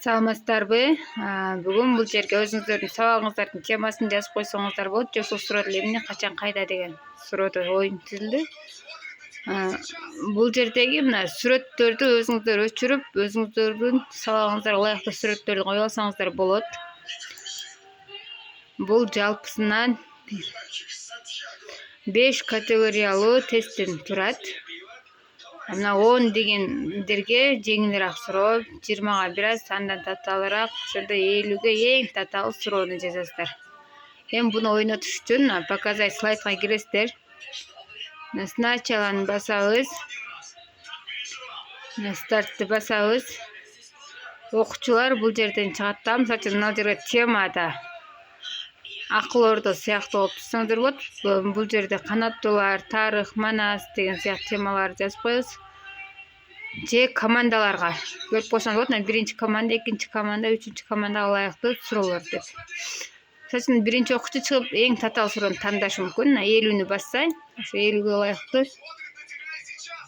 Саламатсыздарбы? Бүгүн бул жерге өзүңүздөрдүн сабагыңыздардын темасын жазып койсоңуздар болот. Же ушул суроода эмне, качан, кайда деген суроода оюм түзүлдү. Бул жердеги мына сүрөттөрдү өзүңүздөр өчүрүп, өзүңүздөрдүн сабагыңыздарга ылайыктуу сүрөттөрдү кое алсаңыздар болот. Бул жалпысынан 5 категориялуу тесттен турат. Мына 10 дегендерге жеңилирээк суроо, 20га бир аз андан татаалыраак, ошондо 50ге эң татаал суроону жазасыздар. Эми буну ойнотуш үчүн показать слайдка киресиздер. Сначаланы басабыз. Стартты басабыз. Окуучулар бул жерден чыгат да, мисалы үчүн мына жерге темада акыл ордо сыяктуу болуп турсаңыздар болот. Бул жерде канаттуулар, тарых, манас деген сыяктуу темаларды жазып коебуз. Же командаларга көрүп койсоңуз болот. Биринчи команда, экинчи команда, үчүнчү командага ылайыктуу суроолор деп. Мисалы үчүн биринчи окуучу чыгып эң татаал суроону тандашы мүмкүн. 50-нү басса, ошо 50ге ылайыктуу.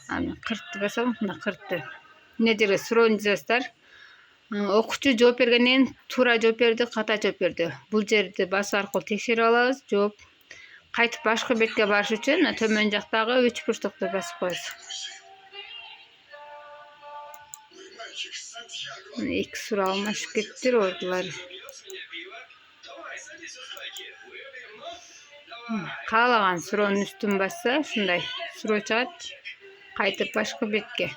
Аны 40-ты бассам, мына 40-ты. Мына жерге суроону жазасыздар. Окуучу жооп бергенден кийин туура жооп берди, ката жооп берди. Бул жерди басуу аркылуу текшерип алабыз. Жооп кайтып башкы бетке барыш үчүн төмөн жактагы 3 бурчтукту басып коебуз. Эки суроо алмашып кетиптир ордулар. Каалаган суроонун үстүн басса, ушундай суроо чыгат. Кайтып башкы бетке.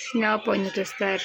Шуну алып ойнотосуздар.